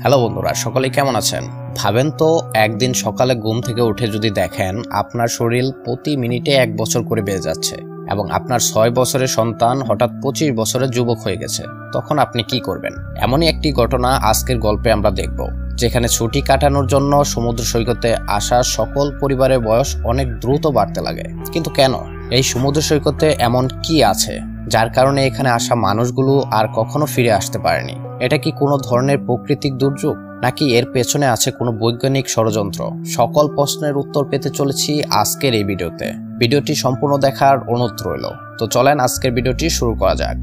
Hello বন্ধুরা, সকলে কেমন আছেন? ভাবেন তো, একদিন সকালে ঘুম থেকে উঠে যদি দেখেন আপনার শরীর প্রতি মিনিটে 1 বছর করে বেড়ে যাচ্ছে এবং আপনার 6 বছরের সন্তান হঠাৎ 25 বছরের যুবক হয়ে গেছে, তখন আপনি কি করবেন? এমনই একটি ঘটনা আজকের গল্পে আমরা দেখব, যেখানে ছুটি কাটানোর জন্য সমুদ্র সৈকতে আসা সকল পরিবারের বয়স অনেক দ্রুত বাড়তে লাগে। কিন্তু কেন? এই সমুদ্র সৈকতে এমন কি আছে যার কারণে এখানে আসা মানুষগুলো আর কখনো ফিরে আসতে পারেনি? এটা কি কোনো ধরনের প্রাকৃতিক দুর্যোগ, নাকি এর পেছনে আছে কোনো বৈজ্ঞানিক ষড়যন্ত্র? সকল প্রশ্নের উত্তর পেতে চলেছি আজকের এই ভিডিওতে। ভিডিওটি সম্পূর্ণ দেখার অনুরোধ রইল। তো চলেন আজকের ভিডিওটি শুরু করা যাক।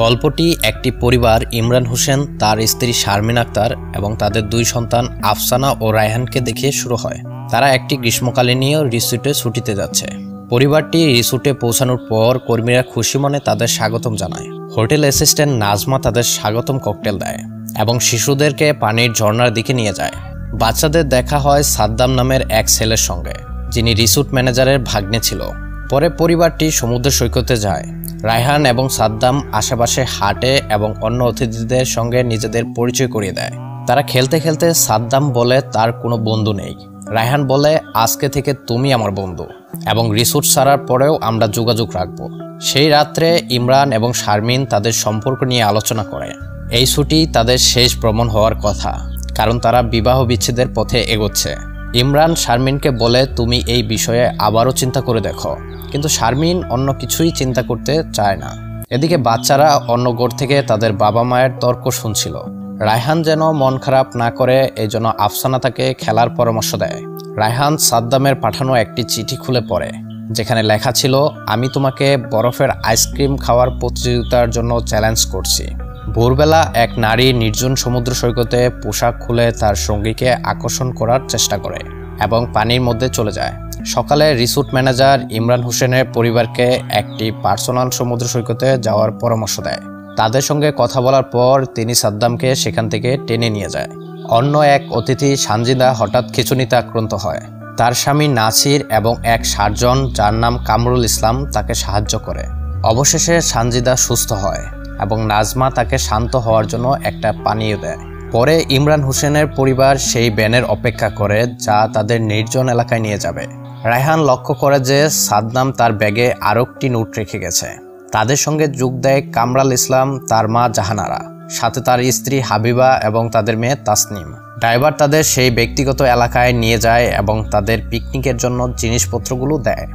গল্পটি একটি পরিবার, ইমরান হোসেন, তার স্ত্রী শারমিন আক্তার এবং তাদের 2 সন্তান আফসানা ও রায়হানকে দেখে শুরু হয়। তারা একটি গ্রীষ্মকালীন রিসোর্টে ছুটিতে যাচ্ছে। পরিবারটি রিসোর্টে পৌঁছানোর পর কর্মীরা খুশি মনে তাদের স্বাগতম জানায়। হোটেল অ্যাসিস্ট্যান্ট নাজমা তাদের স্বাগতম ককটেল দেয় এবং শিশুদেরকে পানির ঝর্ণার দিকে নিয়ে যায়। বাচ্চাদের দেখা হয় সাদ্দাম নামের এক ছেলের সঙ্গে, যিনি রিসোর্ট ম্যানেজারের ভাগ্নে ছিল। পরে পরিবারটি সমুদ্র সৈকতে যায়। রায়হান এবং সাদ্দাম আশেপাশে হাঁটে এবং অন্য অতিথিদের সঙ্গে নিজেদের পরিচয় করিয়ে দেয়। তারা খেলতে খেলতে সাদ্দাম বলে তার কোনো বন্ধু নেই। রায়হান বলে, আজকে থেকে তুমি আমার বন্ধু এবং রিসোর্ট ছাড়ার পরেও আমরা যোগাযোগ রাখব। সেই রাত্রে ইমরান এবং শারমিন তাদের সম্পর্ক নিয়ে আলোচনা করে। এই ছুটি তাদের শেষ ভ্রমণ হওয়ার কথা, কারণ তারা বিবাহ বিচ্ছেদের পথে এগোচ্ছে। ইমরান শারমিনকে বলে, তুমি এই বিষয়ে আবারও চিন্তা করে দেখো, কিন্তু শারমিন অন্য কিছুই চিন্তা করতে চায় না। এদিকে বাচ্চারা অন্য ঘর থেকে তাদের বাবা মায়ের তর্ক শুনছিল। রায়হান যেন মন খারাপ না করে, এই জন্য আফসানা তাকে খেলার পরামর্শ দেয়। রায়হান সাদ্দামের পাঠানো একটি চিঠি খুলে পড়ে, যেখানে লেখা ছিল, আমি তোমাকে বরফের আইসক্রিম খাওয়ার প্রতিযোগিতার জন্য চ্যালেঞ্জ করছি। ভোরবেলা এক নারী নির্জন সমুদ্র সৈকতে পোশাক খুলে তার সঙ্গীকে আকর্ষণ করার চেষ্টা করে এবং পানির মধ্যে চলে যায়। সকালে রিসোর্ট ম্যানেজার ইমরান হোসেনের পরিবারকে একটি পার্সোনাল সমুদ্র সৈকতে যাওয়ার পরামর্শ দেয়। তাদের সঙ্গে কথা বলার পর তিনি সাদ্দামকে সেখান থেকে টেনে নিয়ে যায়। অন্য এক অতিথি সানজিদা হঠাৎ খিঁচুনিতে আক্রান্ত হয়। তার স্বামী নাসির এবং এক সার্জন, যার নাম কামরুল ইসলাম, তাকে সাহায্য করে। অবশেষে সানজিদা সুস্থ হয় এবং নাজমা তাকে শান্ত হওয়ার জন্য একটা পানীয় দেয়। পরে ইমরান হোসেনের পরিবার সেই ভ্যানের অপেক্ষা করে, যা তাদের নির্জন এলাকায় নিয়ে যাবে। রায়হান লক্ষ্য করে যে সাদ্দাম তার ব্যাগে আরও একটি নোট রেখে গেছে। তাদের সঙ্গে যোগ দেয় কামরাল ইসলাম, তার মা জাহানারা, সাথে তার স্ত্রী হাবিবা এবং তাদের মেয়ে তাসনিম। ড্রাইভার তাদের সেই ব্যক্তিগত এলাকায় নিয়ে যায় এবং তাদের পিকনিকের জন্য জিনিসপত্রগুলো দেয়।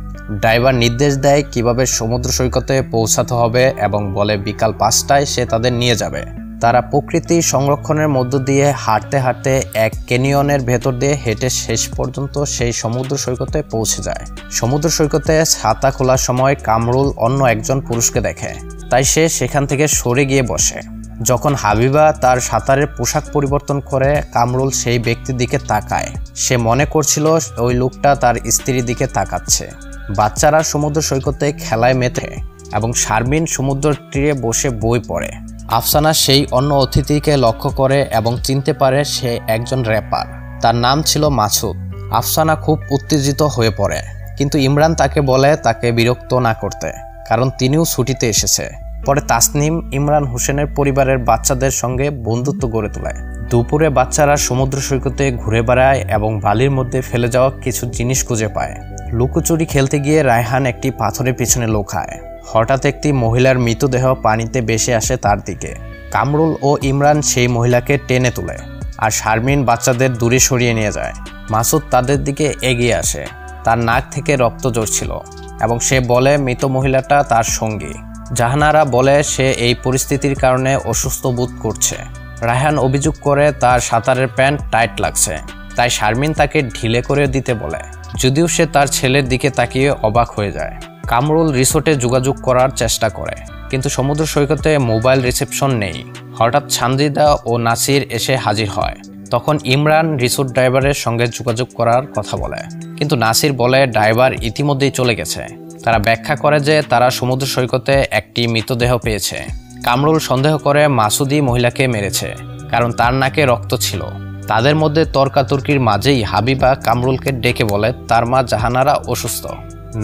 ড্রাইভার নির্দেশ দেয় কিভাবে সমুদ্র সৈকতে পৌঁছাতে হবে এবং বলে বিকাল 5টায় সে তাদের নিয়ে যাবে। তারা প্রকৃতি সংরক্ষণের মধ্য দিয়ে হাঁটতে হাঁটতে এক ক্যানিয়নের ভেতর দিয়ে হেঁটে শেষ পর্যন্ত সেই সমুদ্র সৈকতে পৌঁছে যায়। সমুদ্র সৈকতে ছাতা খোলার সময় কামরুল অন্য একজন পুরুষকে দেখে, তাই সে সেখান থেকে সরে গিয়ে বসে। যখন হাবিবা তার সাঁতারের পোশাক পরিবর্তন করে, কামরুল সেই ব্যক্তির দিকে তাকায়। সে মনে করছিল ওই লোকটা তার স্ত্রীর দিকে তাকাচ্ছে। বাচ্চারা সমুদ্র সৈকতে খেলায় মেতে এবং শারমিন সমুদ্র তীরে বসে বই পড়ে। আফসানা সেই অন্য অতিথিকে লক্ষ্য করে এবং চিনতে পারে সে একজন র্যাপার। তার নাম ছিল মাসুদ। আফসানা খুব উত্তেজিত হয়ে পড়ে, কিন্তু ইমরান তাকে বলে তাকে বিরক্ত না করতে, কারণ তিনিও ছুটিতে এসেছে। পরে তাসনিম ইমরান হোসেনের পরিবারের বাচ্চাদের সঙ্গে বন্ধুত্ব গড়ে তোলে। দুপুরে বাচ্চারা সমুদ্র সৈকতে ঘুরে বেড়ায় এবং বালির মধ্যে ফেলে যাওয়া কিছু জিনিস খুঁজে পায়। লুকোচুরি খেলতে গিয়ে রায়হান একটি পাথরের পিছনে লুকায়। হঠাৎ একটি মহিলার মৃতদেহ পানিতে ভেসে আসে তার দিকে। কামরুল ও ইমরান সেই মহিলাকে টেনে তোলে, আর শারমিন বাচ্চাদের দূরে সরিয়ে নিয়ে যায়। মাসুদ তাদের দিকে এগিয়ে আসে। তার নাক থেকে রক্ত ঝরছিল এবং সে বলে মৃত মহিলাটা তার সঙ্গী। জাহানারা বলে সে এই পরিস্থিতির কারণে অসুস্থ বোধ করছে। রায়হান অভিযোগ করে তার সাঁতারের প্যান্ট টাইট লাগছে, তাই শারমিন তাকে ঢিলে করে দিতে বলে, যদিও সে তার ছেলের দিকে তাকিয়ে অবাক হয়ে যায়। কামরুল রিসোর্টে যোগাযোগ করার চেষ্টা করে, কিন্তু সমুদ্র সৈকতে মোবাইল রিসেপশন নেই। হঠাৎ সানজিদা ও নাসির এসে হাজির হয়। তখন ইমরান রিসোর্ট ড্রাইভারের সঙ্গে যোগাযোগ করার কথা বলে, কিন্তু নাসির বলে ড্রাইভার ইতিমধ্যেই চলে গেছে। তারা ব্যাখ্যা করে যে তারা সমুদ্র সৈকতে একটি মৃতদেহ পেয়েছে। কামরুল সন্দেহ করে মাসুদই মহিলাকে মেরেছে, কারণ তার নাকে রক্ত ছিল। তাদের মধ্যে তর্কাতর্কির মাঝেই হাবিবা কামরুলকে ডেকে বলে তার মা জাহানারা অসুস্থ।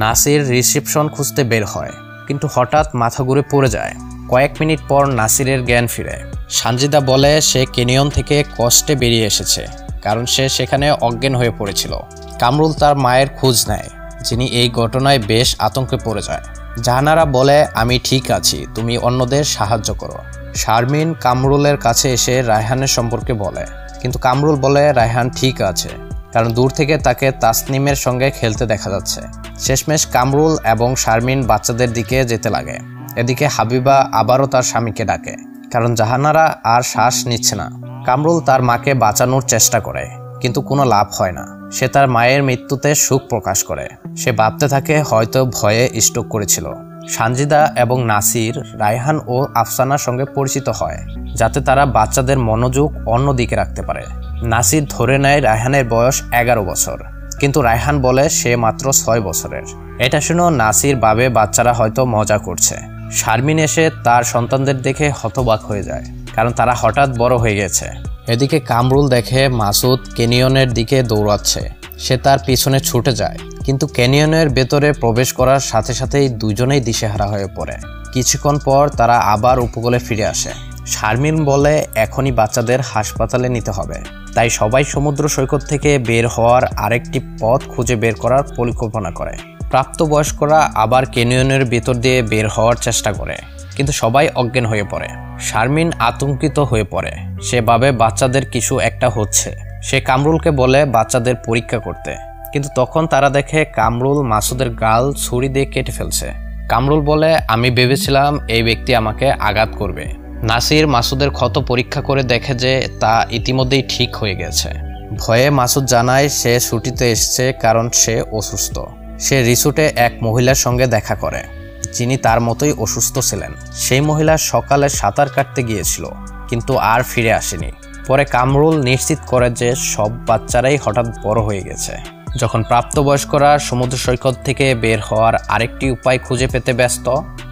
নাসির রিসেপশন খুঁজতে বের হয়, কিন্তু হঠাৎ মাথা ঘুরে পড়ে যায়। কয়েক মিনিট পর নাসিরের জ্ঞান ফিরে। সানজিদা বলে সে ক্যানিয়ন থেকে কষ্টে বেরিয়ে এসেছে, কারণ সে সেখানে অজ্ঞান হয়ে পড়েছিল। কামরুল তার মায়ের খোঁজ নেয়, যিনি এই ঘটনায় বেশ আতঙ্কে পড়ে যায়। জাহানারা বলে, আমি ঠিক আছি, তুমি অন্যদের সাহায্য করো। শারমিন কামরুলের কাছে এসে রায়হানের সম্পর্কে বলে, কিন্তু কামরুল বলে রায়হান ঠিক আছে, কারণ দূর থেকে তাকে তাসনিমের সঙ্গে খেলতে দেখা যাচ্ছে। শেষমেশ কামরুল এবং শারমিন বাচ্চাদের দিকে যেতে লাগে। এদিকে হাবিবা আবারও তার স্বামীকে ডাকে, কারণ জাহানারা আর শ্বাস নিচ্ছে না। কামরুল তার মাকে বাঁচানোর চেষ্টা করে, কিন্তু কোনো লাভ হয় না। সে তার মায়ের মৃত্যুতে শোক প্রকাশ করে। সে ভাবতে থাকে হয়তো ভয়ে স্ট্রোক করেছিল। সানজিদা এবং নাসির রায়হান ও আফসানার সঙ্গে পরিচিত হয়, যাতে তারা বাচ্চাদের মনোযোগ অন্যদিকে রাখতে পারে। নাসির ধরে নেয় রায়হানের বয়স 11 বছর, কিন্তু রায়হান বলে সে মাত্র 6 বছরের। এটা শুনে নাসির ভাবে বাচ্চারা হয়তো মজা করছে। শারমিন এসে তার সন্তানদের দেখে হতবাক হয়ে যায়, কারণ তারা হঠাৎ বড় হয়ে গেছে। এদিকে কামরুল দেখে মাসুদ ক্যানিয়নের দিকে দৌড়াচ্ছে। সে তার পিছনে ছুটে যায়, কিন্তু ক্যানিয়নের ভেতরে প্রবেশ করার সাথে সাথেই দুজনেই দিশেহারা হয়ে পড়ে। কিছুক্ষণ পর তারা আবার উপকূলে ফিরে আসে। শারমিন বলে এখনই বাচ্চাদের হাসপাতালে নিতে হবে, তাই সবাই সমুদ্র সৈকত থেকে বের হওয়ার আরেকটি পথ খুঁজে বের করার পরিকল্পনা করে। প্রাপ্তবয়স্করা আবার ক্যানিয়নের ভেতর দিয়ে বের হওয়ার চেষ্টা করে, কিন্তু সবাই অজ্ঞান হয়ে পড়ে। শারমিন আতঙ্কিত হয়ে পড়ে। সে ভাবে বাচ্চাদের কিছু একটা হচ্ছে। সে কামরুলকে বলে বাচ্চাদের পরীক্ষা করতে, কিন্তু তখন তারা দেখে কামরুল মাসুদের গাল ছুরি দিয়ে কেটে ফেলছে। কামরুল বলে, আমি ভেবেছিলাম এই ব্যক্তি আমাকে আঘাত করবে। নাসির মাসুদের ক্ষত পরীক্ষা করে দেখে যে তা ইতিমধ্যেই ঠিক হয়ে গেছে। ভয়ে মাসুদ জানায় সে ছুটিতে এসেছে কারণ সে অসুস্থ। সে রিসোর্টে এক মহিলার সঙ্গে দেখা করে, যিনি তার মতোই অসুস্থ ছিলেন। সেই মহিলা সকালে সাঁতার কাটতে গিয়েছিল, কিন্তু আর ফিরে আসেনি। পরে কামরুল নিশ্চিত করে যে সব বাচ্চারাই হঠাৎ বড় হয়ে গেছে। যখন প্রাপ্তবয়স্করা সমুদ্র সৈকত থেকে বের হওয়ার আরেকটি উপায় খুঁজে পেতে ব্যস্ত,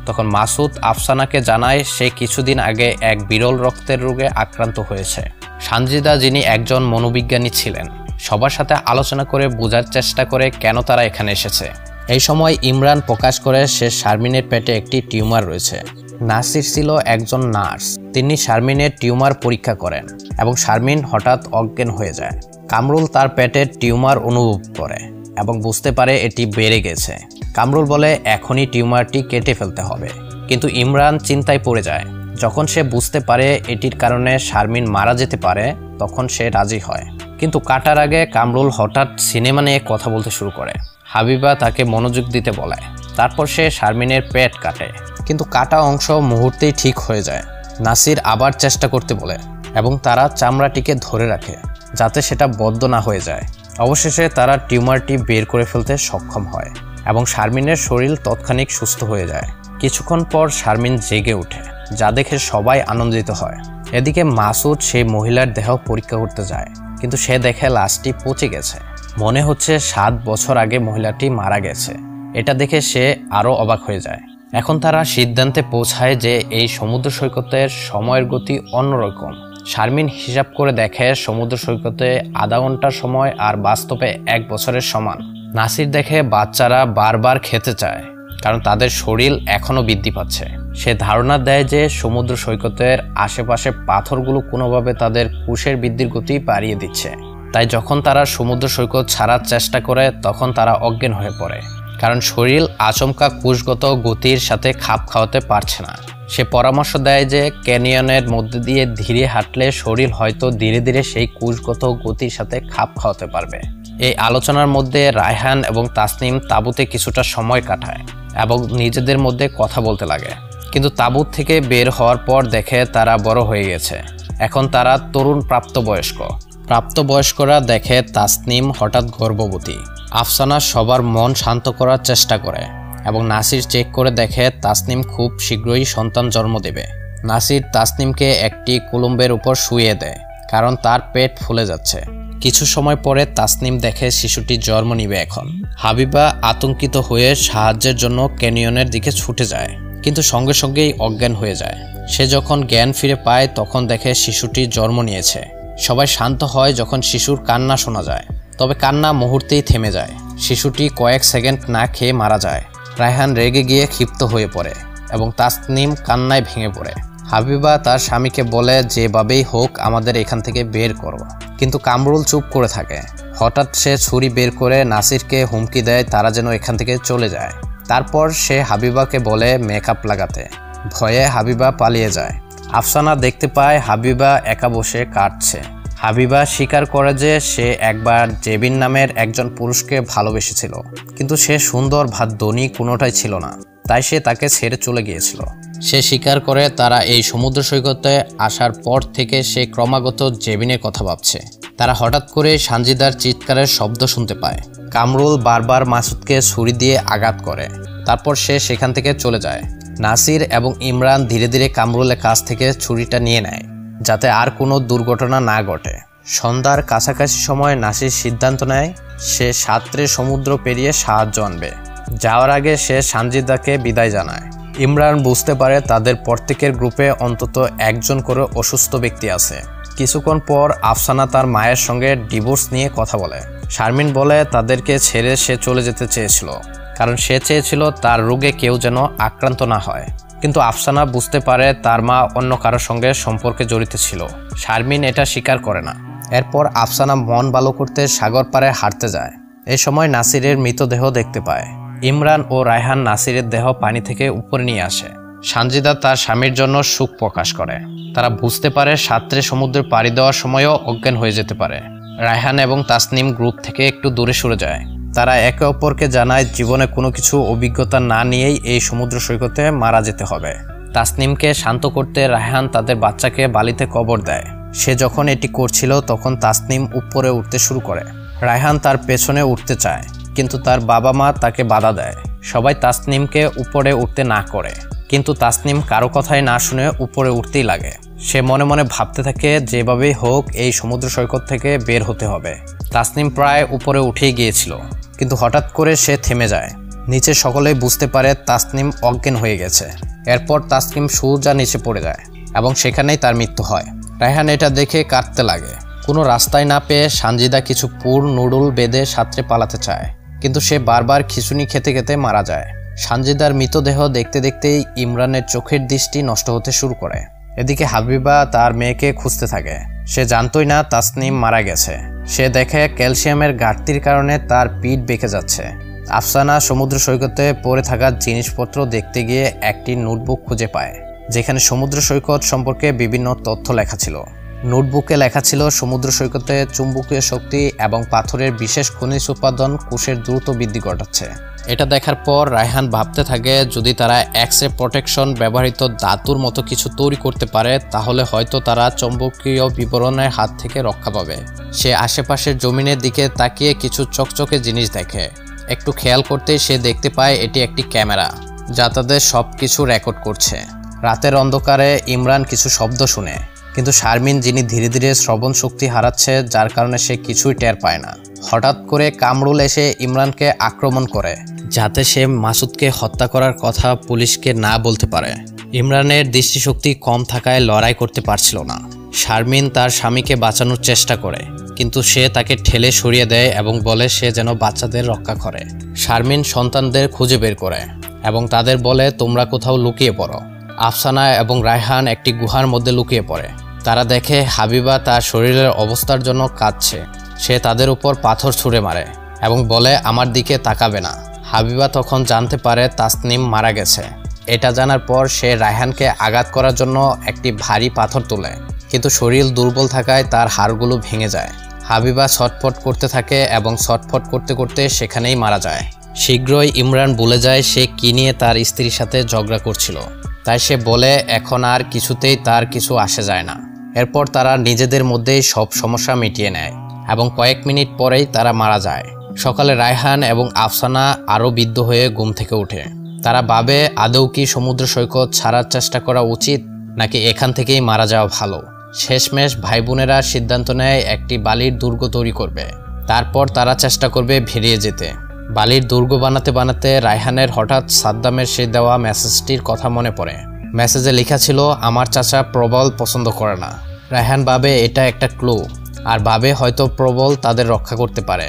তখন মাসুদ আফসানাকে জানায় সে কিছুদিন আগে এক বিরল রক্তের রোগে আক্রান্ত হয়েছে। সানজিদা, যিনি একজন মনোবিজ্ঞানী ছিলেন, সবার সাথে আলোচনা করে বোঝার চেষ্টা করে কেন তারা এখানে এসেছে। এই সময় ইমরান প্রকাশ করে সে শারমিনের পেটে একটি টিউমার রয়েছে। নাসির ছিল একজন নার্স। তিনি শারমিনের টিউমার পরীক্ষা করেন এবং শারমিন হঠাৎ অজ্ঞান হয়ে যায়। কামরুল তার পেটের টিউমার অনুভব করে এবং বুঝতে পারে এটি বেড়ে গেছে। কামরুল বলে এখনই টিউমারটি কেটে ফেলতে হবে, কিন্তু ইমরান চিন্তায় পড়ে যায়। যখন সে বুঝতে পারে এটির কারণে শারমিন মারা যেতে পারে, তখন সে রাজি হয়। কিন্তু কাটার আগে কামরুল হঠাৎ সিনেমা নিয়ে কথা বলতে শুরু করে। হাবিবা তাকে মনোযোগ দিতে বলায়। তারপর সে শারমিনের পেট কাটে, কিন্তু কাটা অংশ মুহূর্তেই ঠিক হয়ে যায়। নাসির আবার চেষ্টা করতে বলে এবং তারা চামড়াটিকে ধরে রাখে যাতে সেটা বদ্ধ না হয়ে যায়। অবশেষে তারা টিউমারটি বের করে ফেলতে সক্ষম হয় এবং শারমিনের শরীর তৎক্ষণিক সুস্থ হয়ে যায়। কিছুক্ষণ পর শারমিন জেগে ওঠে, যা দেখে সবাই আনন্দিত হয়। এদিকে মাসুদ সেই মহিলার দেহ পরীক্ষা করতে যায়, কিন্তু সে দেখে লাশটি পচে গেছে। মনে হচ্ছে 7 বছর আগে মহিলাটি মারা গেছে। এটা দেখে সে আরও অবাক হয়ে যায়। এখন তারা সিদ্ধান্তে পৌঁছায় যে এই সমুদ্র সৈকতের সময়ের গতি অন্যরকম। শারমিন হিসাব করে দেখে সমুদ্র সৈকতে আধা ঘন্টার সময় আর বাস্তবে 1 বছরের সমান। নাসির দেখে বাচ্চারা বারবার খেতে চায়, কারণ তাদের শরীর এখনও বৃদ্ধি পাচ্ছে। সে ধারণা দেয় যে সমুদ্র সৈকতের আশেপাশে পাথরগুলো কোনোভাবে তাদের কোষের বৃদ্ধির গতি বাড়িয়ে দিচ্ছে। তাই যখন তারা সমুদ্র সৈকত ছাড়ার চেষ্টা করে, তখন তারা অজ্ঞান হয়ে পড়ে, কারণ শরীর আচমকা কোষগত গতির সাথে খাপ খাওয়াতে পারছে না। সে পরামর্শ দেয় যে ক্যানিয়নের মধ্যে দিয়ে ধীরে হাঁটলে শরীর হয়তো ধীরে ধীরে সেই কোষগত গতির সাথে খাপ খাওয়াতে পারবে। এই আলোচনার মধ্যে রায়হান এবং তাসনিম তাঁবুতে কিছুটা সময় কাটায় এবং নিজেদের মধ্যে কথা বলতে লাগে। কিন্তু তাঁবুত থেকে বের হওয়ার পর দেখে তারা বড় হয়ে গেছে। এখন তারা তরুণ প্রাপ্তবয়স্করা দেখে তাসনিম হঠাৎ গর্ভবতী। আফসানা সবার মন শান্ত করার চেষ্টা করে এবং নাসির চেক করে দেখে তাসনিম খুব শীঘ্রই সন্তান জন্ম দেবে। নাসির তাসনিমকে একটি কুলুম্বের উপর শুইয়ে দেয়, কারণ তার পেট ফুলে যাচ্ছে। কিছু সময় পরে তাসনিম দেখে শিশুটি জন্ম নিবে। এখন হাবিবা আতঙ্কিত হয়ে সাহায্যের জন্য ক্যানিয়নের দিকে ছুটে যায়, কিন্তু সঙ্গে সঙ্গেই অজ্ঞান হয়ে যায়। সে যখন জ্ঞান ফিরে পায়, তখন দেখে শিশুটি জন্ম নিয়েছে। সবাই শান্ত হয় যখন শিশুর কান্না শোনা যায়, তবে কান্না মুহূর্তেই থেমে যায়। শিশুটি কয়েক সেকেন্ড না খেয়ে মারা যায়। রায়হান রেগে গিয়ে ক্ষিপ্ত হয়ে পড়ে এবং তাসনিম কান্নায় ভেঙে পড়ে। হাবিবা তার স্বামীকে বলে যেভাবেই হোক আমাদের এখান থেকে বের করো, কিন্তু কামরুল চুপ করে থাকে। হঠাৎ সে ছুরি বের করে নাসিরকে হুমকি দেয় তারা যেন এখান থেকে চলে যায়। তারপর সে হাবিবাকে বলে মেকআপ লাগাতে। ভয়ে হাবিবা পালিয়ে যায়। আফসানা দেখতে পায় হাবিবা একা বসে কাঁদছে। হাবিবা স্বীকার করে যে সে একবার জেবিন নামের একজন পুরুষকে ভালোবেসেছিল, কিন্তু সে সুন্দর বা ধনী কোনোটাই ছিল না, তাই সে তাকে ছেড়ে চলে গিয়েছিল। সে স্বীকার করে তারা এই সমুদ্র সৈকতে আসার পর থেকে সে ক্রমাগত জেবিনের কথা ভাবছে। তারা হঠাৎ করে সানজিদার চিৎকারের শব্দ শুনতে পায়। কামরুল বারবার মাসুদকে ছুরি দিয়ে আঘাত করে, তারপর সে সেখান থেকে চলে যায়। নাসির এবং ইমরান ধীরে ধীরে কামরুলের কাছ থেকে ছুরিটা নিয়ে নেয়, যাতে আর কোনো দুর্ঘটনা না ঘটে। সন্ধ্যার কাছাকাছি সময় নাসির সিদ্ধান্ত নেয় সে সাঁতরে সমুদ্র পেরিয়ে সাহায্য আনবে। যাওয়ার আগে সে সানজিদাকে বিদায় জানায়। ইমরান বুঝতে পারে তাদের প্রত্যেকের গ্রুপে অন্তত একজন করে অসুস্থ ব্যক্তি আছে। কিছুক্ষণ পর আফসানা তার মায়ের সঙ্গে ডিভোর্স নিয়ে কথা বলে। শারমিন বলে তাদেরকে ছেড়ে সে চলে যেতে চেয়েছিল, কারণ সে চেয়েছিল তার রোগে কেউ যেন আক্রান্ত না হয়। কিন্তু আফসানা বুঝতে পারে তার মা অন্য কারোর সঙ্গে সম্পর্কে জড়িত ছিল। শারমিন এটা স্বীকার করে না। এরপর আফসানা মন ভালো করতে সাগর পাড়ে হাঁটতে যায়। এই সময় নাসিরের মৃতদেহ দেখতে পায়। ইমরান ও রায়হান নাসিরের দেহ পানি থেকে উপরে নিয়ে আসে। সানজিদা তার স্বামীর জন্য সুখ প্রকাশ করে। তারা বুঝতে পারে সাঁতরে সমুদ্রে পাড়ি দেওয়ার সময়ও অজ্ঞান হয়ে যেতে পারে। রায়হান এবং তাসনিম গ্রুপ থেকে একটু দূরে সরে যায়। তারা একে অপরকে জানায় জীবনে কোনো কিছু অভিজ্ঞতা না নিয়েই এই সমুদ্র সৈকতে মারা যেতে হবে। তাসনিমকে শান্ত করতে রায়হান তাদের বাচ্চাকে বালিতে কবর দেয়। সে যখন এটি করছিল তখন তাসনিম উপরে উঠতে শুরু করে। রায়হান তার পেছনে উঠতে চায়, কিন্তু তার বাবা মা তাকে বাধা দেয়। সবাই তাসনিমকে উপরে উঠতে না করে, কিন্তু তাসনিম কারো কথাই না শুনে উপরে উঠতেই লাগে। সে মনে মনে ভাবতে থাকে যেভাবেই হোক এই সমুদ্র সৈকত থেকে বের হতে হবে। তাসনিম প্রায় উপরে উঠেই গিয়েছিল, কিন্তু হঠাৎ করে সে থেমে যায়। নিচে সকলেই বুঝতে পারে তাসনিম অজ্ঞান হয়ে গেছে। এরপর তাসনিম সোজা নিচে পড়ে যায় এবং সেখানেই তার মৃত্যু হয়। রায়হান এটা দেখে কাঁদতে লাগে। কোনো রাস্তায় না পেয়ে সানজিদা কিছু পুর নুডল বেঁধে সাঁতরে পালাতে চায়, কিন্তু সে বারবার খিঁচুনি খেতে খেতে মারা যায়। সানজিদার মৃতদেহ দেখতে দেখতেই ইমরানের চোখের দৃষ্টি নষ্ট হতে শুরু করে। এদিকে হাবিবা তার মেয়েকে খুঁজতে থাকে। সে জানতই না তাসনিম মারা গেছে। সে দেখে ক্যালসিয়ামের ঘাটতির কারণে তার পিঠ বেঁকে যাচ্ছে। আফসানা সমুদ্র সৈকতে পড়ে থাকা জিনিসপত্র দেখতে গিয়ে একটি নোটবুক খুঁজে পায়, যেখানে সমুদ্র সৈকত সম্পর্কে বিভিন্ন তথ্য লেখা ছিল। নোটবুকে লেখা ছিল সমুদ্র সৈকতে চুম্বকীয় শক্তি এবং পাথরের বিশেষ খনিজ উৎপাদন কোষের দ্রুত বৃদ্ধি ঘটাচ্ছে। এটা দেখার পর রায়হান ভাবতে থাকে যদি তারা এক্স-রে প্রোটেকশন ব্যবহৃত ধাতুর মতো কিছু তৈরি করতে পারে তাহলে হয়তো তারা চৌম্বকীয় বিবরণের হাত থেকে রক্ষা পাবে। সে আশেপাশের জমিনের দিকে তাকিয়ে কিছু চকচকে জিনিস দেখে। একটু খেয়াল করতেই সে দেখতে পায় এটি একটি ক্যামেরা, যা তাদের সব কিছু রেকর্ড করছে। রাতের অন্ধকারে ইমরান কিছু শব্দ শুনে, কিন্তু শারমিন যিনি ধীরে ধীরে শ্রবণ শক্তি হারাচ্ছে, যার কারণে সে কিছুই টের পায় না। হঠাৎ করে কামরুল এসে ইমরানকে আক্রমণ করে, যাতে সে মাসুদকে হত্যা করার কথা পুলিশকে না বলতে পারে। ইমরানের দৃষ্টিশক্তি কম থাকায় লড়াই করতে পারছিল না। শারমিন তার স্বামীকে বাঁচানোর চেষ্টা করে, কিন্তু সে তাকে ঠেলে সরিয়ে দেয় এবং বলে সে যেন বাচ্চাদের রক্ষা করে। শারমিন সন্তানদের খুঁজে বের করে এবং তাদের বলে তোমরা কোথাও লুকিয়ে পড়ো। আফসানা এবং রায়হান একটি গুহার মধ্যে লুকিয়ে পড়ে। তারা দেখে হাবিবা তার শরীরের অবস্থার জন্য কাঁদছে। সে তাদের উপর পাথর ছুঁড়ে মারে এবং বলে আমার দিকে তাকাবে না। হাবিবা তখন জানতে পারে তাসনিম মারা গেছে। এটা জানার পর সে রায়হানকে আঘাত করার জন্য একটি ভারী পাথর তোলে, কিন্তু শরীর দুর্বল থাকায় তার হাড়গুলো ভেঙে যায়। হাবিবা ছটফট করতে থাকে এবং ছটফট করতে করতে সেখানেই মারা যায়। শীঘ্রই ইমরান ভুলে যায় সে কি নিয়ে তার স্ত্রীর সাথে ঝগড়া করছিল, তাই সে বলে এখন আর কিছুতেই তার কিছু আসে যায় না। এরপর তারা নিজেদের মধ্যেই সব সমস্যা মিটিয়ে নেয় এবং কয়েক মিনিট পরেই তারা মারা যায়। সকালে রায়হান এবং আফসানা আরও বিদ্ধ হয়ে ঘুম থেকে ওঠে। তারা ভাবে আদৌ কি সমুদ্র সৈকত ছাড়ার চেষ্টা করা উচিত নাকি এখান থেকেই মারা যাওয়া ভালো। শেষমেশ ভাই বোনেরা সিদ্ধান্ত নেয় একটি বালির দুর্গ তৈরি করবে। তারপর তারা চেষ্টা করবে বেরিয়ে যেতে। বালির দুর্গ বানাতে বানাতে রায়হানের হঠাৎ সাদ্দামের সে দেওয়া মেসেজটির কথা মনে পড়ে। মেসেজে লেখা ছিল আমার চাচা প্রবল পছন্দ করে না। রায়হান ভাবে এটা একটা ক্লু, আর ভাবে হয়তো প্রবল তাদের রক্ষা করতে পারে।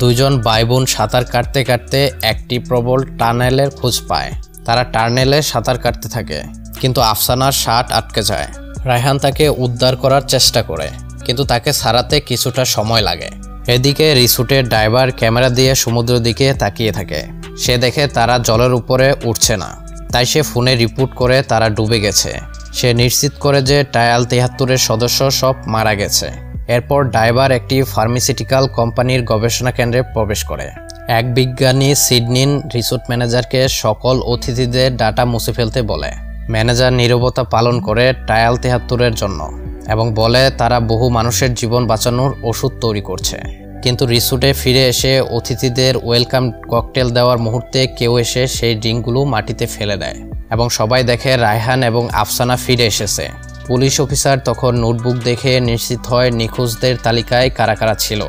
দুইজন ভাই বোন সাঁতার কাটতে কাটতে একটি প্রবল টানেলের খোঁজ পায় তারা টার্নেলে সাঁতার কাটতে থাকে, কিন্তু আফসানার শার্ট আটকে যায়। রায়হান তাকে উদ্ধার করার চেষ্টা করে, কিন্তু তাকে ছাড়াতে কিছুটা সময় লাগে। এদিকে রিসোর্টের ড্রাইভার ক্যামেরা দিয়ে সমুদ্রের দিকে তাকিয়ে থাকে। সে দেখে তারা জলের উপরে উঠছে না, তাই সে ফোনে রিপোর্ট করে তারা ডুবে গেছে। সে নিশ্চিত করে যে টায়াল 73-এর সদস্য সব মারা গেছে। এরপর ড্রাইভার একটি ফার্মাসিউটিক্যাল কোম্পানির গবেষণা কেন্দ্রে প্রবেশ করে। এক বিজ্ঞানী সিডনিন রিসোর্ট ম্যানেজারকে সকল অতিথিদের ডাটা মুছে ফেলতে বলে। ম্যানেজার নীরবতা পালন করে টায়াল 73-এর জন্য এবং বলে তারা বহু মানুষের জীবন বাঁচানোর ওষুধ তৈরি করছে। কিন্তু রিসোর্টে ফিরে এসে অতিথিদের ওয়েলকাম ককটেল দেওয়ার মুহূর্তে কেউ এসে সেই ড্রিঙ্কগুলো মাটিতে ফেলে দেয় এবং সবাই দেখে রায়হান এবং আফসানা ফিরে এসেছে। পুলিশ অফিসার তখন নোটবুক দেখে নিশ্চিত হয় নিখোঁজদের তালিকায় কারা কারা ছিল।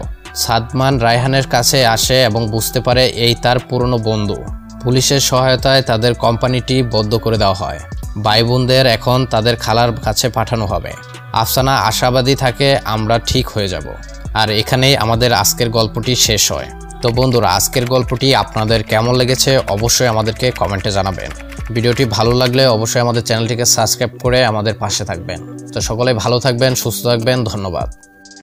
সাদমান রায়হানের কাছে আসে এবং বুঝতে পারে এই তার পুরনো বন্ধু। পুলিশের সহায়তায় তাদের কোম্পানিটি বন্ধ করে দেওয়া হয়। ভাই বোনদের এখন তাদের খালার কাছে পাঠানো হবে। আফসানা আশাবাদী থাকে আমরা ঠিক হয়ে যাব। আর এখানেই আমাদের আজকের গল্পটি শেষ হয়। তো বন্ধুরা, আজকের গল্পটি আপনাদের কেমন লেগেছে অবশ্যই আমাদেরকে কমেন্টে জানাবেন। ভিডিওটি ভালো লাগলে অবশ্যই আমাদের চ্যানেলটিকে সাবস্ক্রাইব করে আমাদের পাশে থাকবেন। তো সকলে ভালো থাকবেন, সুস্থ থাকবেন, ধন্যবাদ।